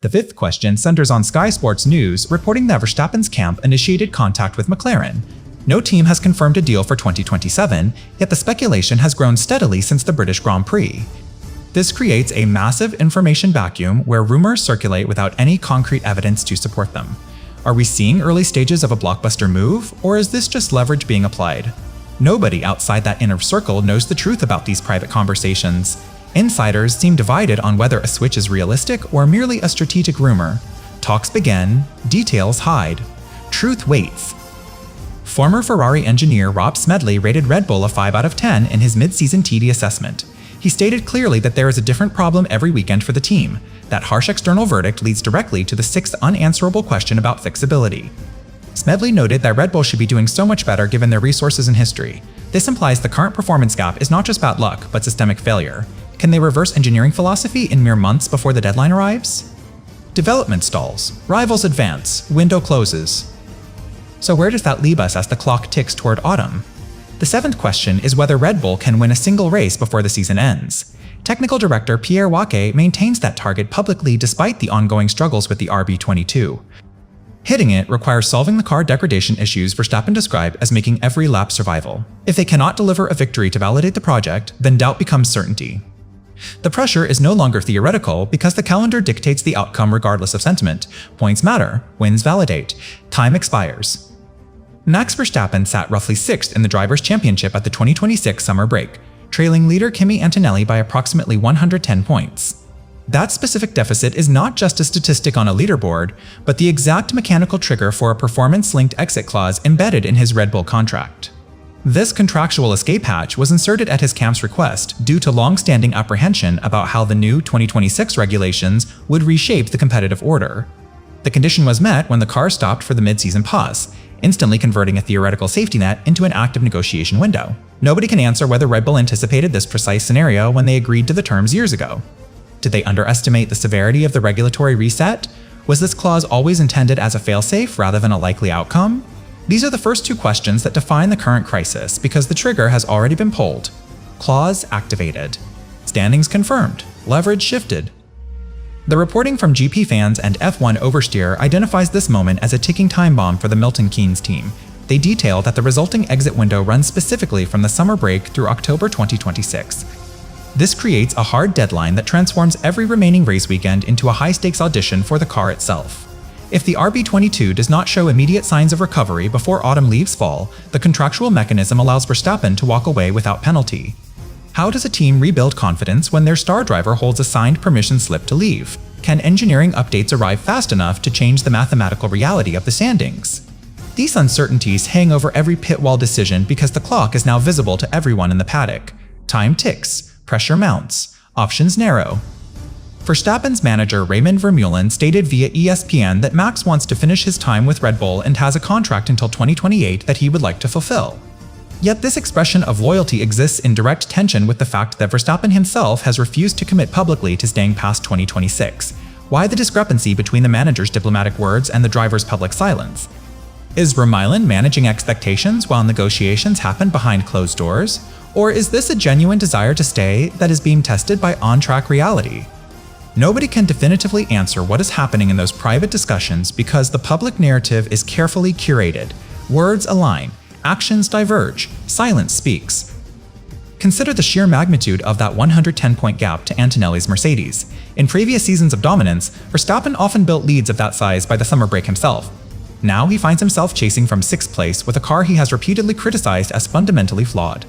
The fifth question centers on Sky Sports News reporting that Verstappen's camp initiated contact with McLaren. No team has confirmed a deal for 2027, yet the speculation has grown steadily since the British Grand Prix. This creates a massive information vacuum where rumors circulate without any concrete evidence to support them. Are we seeing early stages of a blockbuster move, or is this just leverage being applied? Nobody outside that inner circle knows the truth about these private conversations. Insiders seem divided on whether a switch is realistic or merely a strategic rumor. Talks begin, details hide. Truth waits. Former Ferrari engineer Rob Smedley rated Red Bull a 5 out of 10 in his mid-season TD assessment. He stated clearly that there is a different problem every weekend for the team. That harsh external verdict leads directly to the sixth unanswerable question about fixability. Smedley noted that Red Bull should be doing so much better given their resources and history. This implies the current performance gap is not just bad luck, but systemic failure. Can they reverse engineering philosophy in mere months before the deadline arrives? Development stalls, rivals advance, window closes. So where does that leave us as the clock ticks toward autumn? The seventh question is whether Red Bull can win a single race before the season ends. Technical director Pierre Waque maintains that target publicly despite the ongoing struggles with the RB22. Hitting it requires solving the car degradation issues Verstappen described as making every lap survival. If they cannot deliver a victory to validate the project, then doubt becomes certainty. The pressure is no longer theoretical because the calendar dictates the outcome regardless of sentiment. Points matter, wins validate, time expires. Max Verstappen sat roughly 6th in the Drivers' Championship at the 2026 summer break, trailing leader Kimi Antonelli by approximately 110 points. That specific deficit is not just a statistic on a leaderboard, but the exact mechanical trigger for a performance-linked exit clause embedded in his Red Bull contract. This contractual escape hatch was inserted at his camp's request due to long-standing apprehension about how the new 2026 regulations would reshape the competitive order. The condition was met when the car stopped for the mid-season pause, instantly converting a theoretical safety net into an active negotiation window. Nobody can answer whether Red Bull anticipated this precise scenario when they agreed to the terms years ago. Did they underestimate the severity of the regulatory reset? Was this clause always intended as a failsafe rather than a likely outcome? These are the first two questions that define the current crisis because the trigger has already been pulled. Clause activated. Standings confirmed. Leverage shifted. The reporting from GP fans and F1 oversteer identifies this moment as a ticking time bomb for the Milton Keynes team. They detail that the resulting exit window runs specifically from the summer break through October 2026. This creates a hard deadline that transforms every remaining race weekend into a high-stakes audition for the car itself. If the RB22 does not show immediate signs of recovery before autumn leaves fall, the contractual mechanism allows Verstappen to walk away without penalty. How does a team rebuild confidence when their star driver holds a signed permission slip to leave? Can engineering updates arrive fast enough to change the mathematical reality of the standings? These uncertainties hang over every pit wall decision because the clock is now visible to everyone in the paddock. Time ticks, pressure mounts, options narrow. Verstappen's manager Raymond Vermeulen stated via ESPN that Max wants to finish his time with Red Bull and has a contract until 2028 that he would like to fulfill. Yet this expression of loyalty exists in direct tension with the fact that Verstappen himself has refused to commit publicly to staying past 2026. Why the discrepancy between the manager's diplomatic words and the driver's public silence? Is Vermeulen managing expectations while negotiations happen behind closed doors? Or is this a genuine desire to stay that is being tested by on-track reality? Nobody can definitively answer what is happening in those private discussions because the public narrative is carefully curated. Words align, actions diverge, silence speaks. Consider the sheer magnitude of that 110-point gap to Antonelli's Mercedes. In previous seasons of dominance, Verstappen often built leads of that size by the summer break himself. Now he finds himself chasing from 6th place with a car he has repeatedly criticized as fundamentally flawed.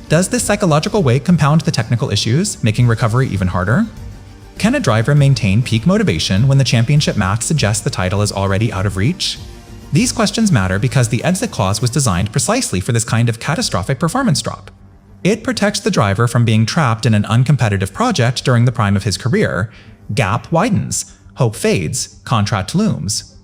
Does this psychological weight compound the technical issues, making recovery even harder? Can a driver maintain peak motivation when the championship math suggests the title is already out of reach? These questions matter because the exit clause was designed precisely for this kind of catastrophic performance drop. It protects the driver from being trapped in an uncompetitive project during the prime of his career. Gap widens, hope fades, contract looms.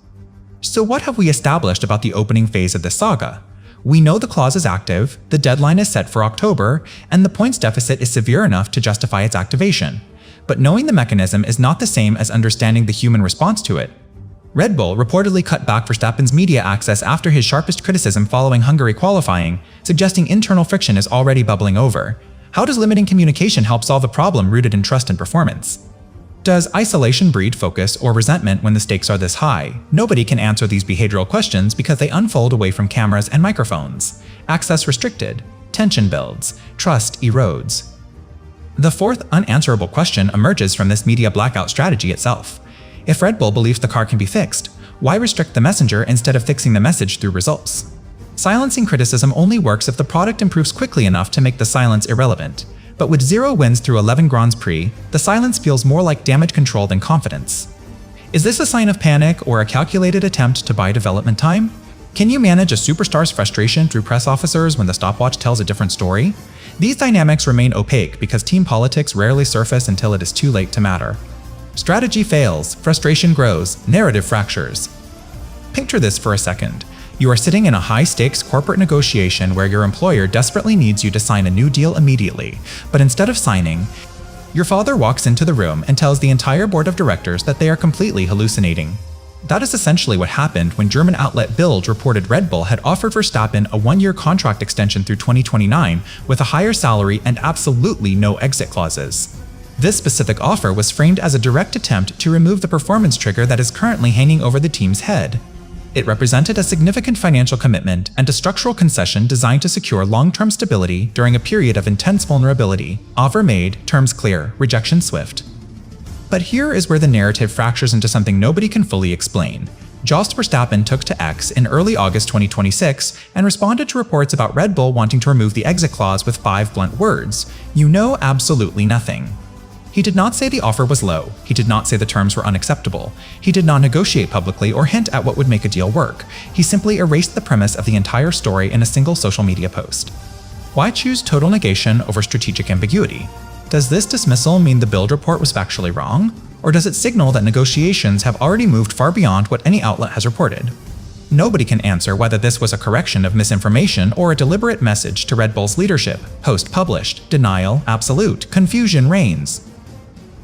So what have we established about the opening phase of this saga? We know the clause is active, the deadline is set for October, and the points deficit is severe enough to justify its activation. But knowing the mechanism is not the same as understanding the human response to it. Red Bull reportedly cut back Verstappen's media access after his sharpest criticism following Hungary qualifying, suggesting internal friction is already bubbling over. How does limiting communication help solve a problem rooted in trust and performance? Does isolation breed focus or resentment when the stakes are this high? Nobody can answer these behavioral questions because they unfold away from cameras and microphones. Access restricted. Tension builds. Trust erodes. The fourth unanswerable question emerges from this media blackout strategy itself. If Red Bull believes the car can be fixed, why restrict the messenger instead of fixing the message through results? Silencing criticism only works if the product improves quickly enough to make the silence irrelevant. But with 0 wins through 11 Grands Prix, the silence feels more like damage control than confidence. Is this a sign of panic or a calculated attempt to buy development time? Can you manage a superstar's frustration through press officers when the stopwatch tells a different story? These dynamics remain opaque because team politics rarely surface until it is too late to matter. Strategy fails, frustration grows, narrative fractures. Picture this for a second. You are sitting in a high-stakes corporate negotiation where your employer desperately needs you to sign a new deal immediately, but instead of signing, your father walks into the room and tells the entire board of directors that they are completely hallucinating. That is essentially what happened when German outlet Bild reported Red Bull had offered Verstappen a 1-year contract extension through 2029 with a higher salary and absolutely no exit clauses. This specific offer was framed as a direct attempt to remove the performance trigger that is currently hanging over the team's head. It represented a significant financial commitment and a structural concession designed to secure long-term stability during a period of intense vulnerability. Offer made, terms clear, rejection swift. But here is where the narrative fractures into something nobody can fully explain. Jos Verstappen took to X in early August 2026 and responded to reports about Red Bull wanting to remove the exit clause with 5 blunt words: "You know absolutely nothing." He did not say the offer was low. He did not say the terms were unacceptable. He did not negotiate publicly or hint at what would make a deal work. He simply erased the premise of the entire story in a single social media post. Why choose total negation over strategic ambiguity? Does this dismissal mean the Bild report was factually wrong? Or does it signal that negotiations have already moved far beyond what any outlet has reported? Nobody can answer whether this was a correction of misinformation or a deliberate message to Red Bull's leadership. Post published, denial, absolute, confusion reigns.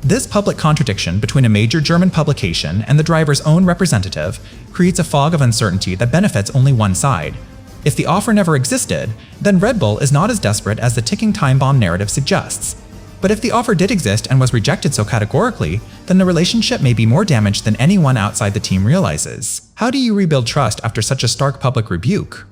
This public contradiction between a major German publication and the driver's own representative creates a fog of uncertainty that benefits only one side. If the offer never existed, then Red Bull is not as desperate as the ticking time bomb narrative suggests. But if the offer did exist and was rejected so categorically, then the relationship may be more damaged than anyone outside the team realizes. How do you rebuild trust after such a stark public rebuke?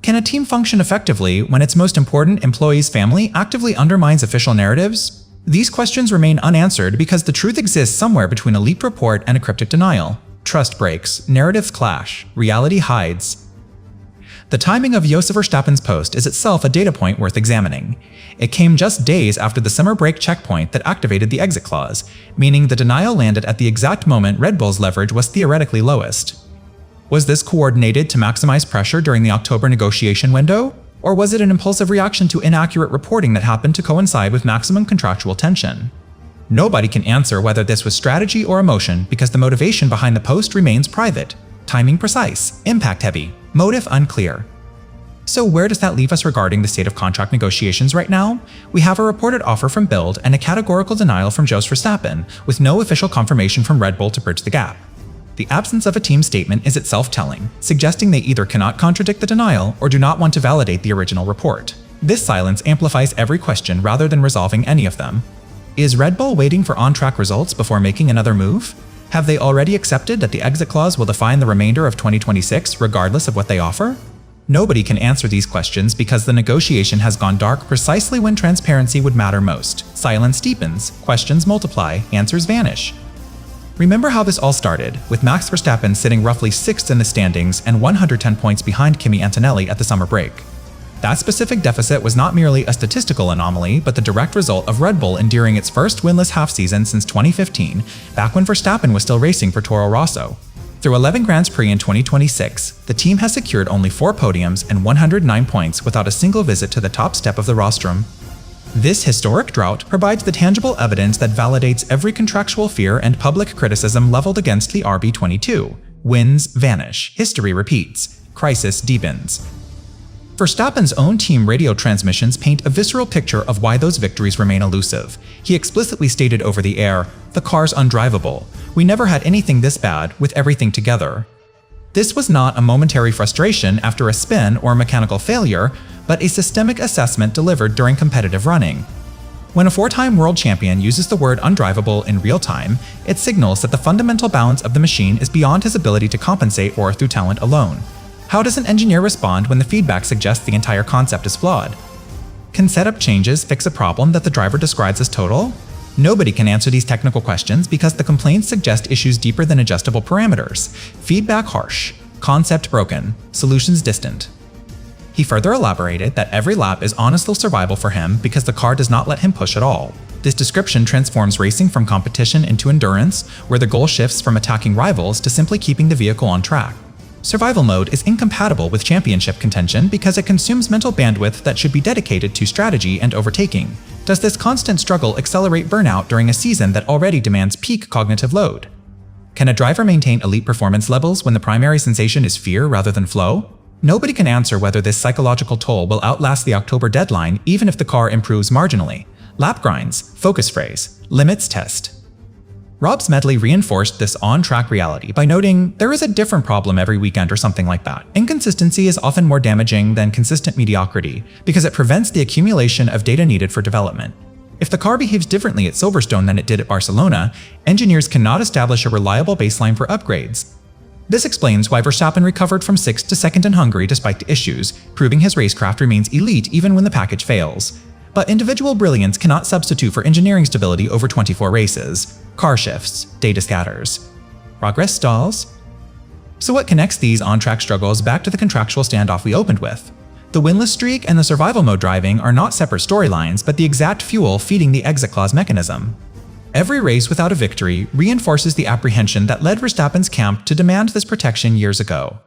Can a team function effectively when its most important employee's family actively undermines official narratives? These questions remain unanswered because the truth exists somewhere between a leaked report and a cryptic denial. Trust breaks, narratives clash, reality hides. The timing of Jos Verstappen's post is itself a data point worth examining. It came just days after the summer break checkpoint that activated the exit clause, meaning the denial landed at the exact moment Red Bull's leverage was theoretically lowest. Was this coordinated to maximize pressure during the October negotiation window? Or was it an impulsive reaction to inaccurate reporting that happened to coincide with maximum contractual tension? Nobody can answer whether this was strategy or emotion because the motivation behind the post remains private. Timing precise, impact heavy, motive unclear. So where does that leave us regarding the state of contract negotiations right now? We have a reported offer from Bild and a categorical denial from Jos Verstappen, with no official confirmation from Red Bull to bridge the gap. The absence of a team statement is itself telling, suggesting they either cannot contradict the denial or do not want to validate the original report. This silence amplifies every question rather than resolving any of them. Is Red Bull waiting for on-track results before making another move? Have they already accepted that the exit clause will define the remainder of 2026 regardless of what they offer? Nobody can answer these questions because the negotiation has gone dark precisely when transparency would matter most. Silence deepens, questions multiply, answers vanish. Remember how this all started, with Max Verstappen sitting roughly 6th in the standings and 110 points behind Kimi Antonelli at the summer break. That specific deficit was not merely a statistical anomaly, but the direct result of Red Bull enduring its first winless half-season since 2015, back when Verstappen was still racing for Toro Rosso. Through 11 Grands Prix in 2026, the team has secured only 4 podiums and 109 points without a single visit to the top step of the rostrum. This historic drought provides the tangible evidence that validates every contractual fear and public criticism leveled against the RB22. Wins vanish, history repeats, crisis deepens. Verstappen's own team radio transmissions paint a visceral picture of why those victories remain elusive. He explicitly stated over the air, "The car's undriveable. We never had anything this bad, with everything together." This was not a momentary frustration after a spin or mechanical failure, but a systemic assessment delivered during competitive running. When a four-time world champion uses the word undriveable in real time, it signals that the fundamental balance of the machine is beyond his ability to compensate or through talent alone. How does an engineer respond when the feedback suggests the entire concept is flawed? Can setup changes fix a problem that the driver describes as total? Nobody can answer these technical questions because the complaints suggest issues deeper than adjustable parameters. Feedback harsh, concept broken, solutions distant. He further elaborated that every lap is honestly survival for him because the car does not let him push at all. This description transforms racing from competition into endurance, where the goal shifts from attacking rivals to simply keeping the vehicle on track. Survival mode is incompatible with championship contention because it consumes mental bandwidth that should be dedicated to strategy and overtaking. Does this constant struggle accelerate burnout during a season that already demands peak cognitive load? Can a driver maintain elite performance levels when the primary sensation is fear rather than flow? Nobody can answer whether this psychological toll will outlast the October deadline even if the car improves marginally. Lap grinds, focus phrase, limits test. Rob Smedley reinforced this on-track reality by noting there is a different problem every weekend or something like that. Inconsistency is often more damaging than consistent mediocrity because it prevents the accumulation of data needed for development. If the car behaves differently at Silverstone than it did at Barcelona, engineers cannot establish a reliable baseline for upgrades. This explains why Verstappen recovered from 6th to 2nd in Hungary despite the issues, proving his racecraft remains elite even when the package fails. But individual brilliance cannot substitute for engineering stability over 24 races. Car shifts, data scatters. Progress stalls? So what connects these on-track struggles back to the contractual standoff we opened with? The winless streak and the survival mode driving are not separate storylines, but the exact fuel feeding the exit clause mechanism. Every race without a victory reinforces the apprehension that led Verstappen's camp to demand this protection years ago.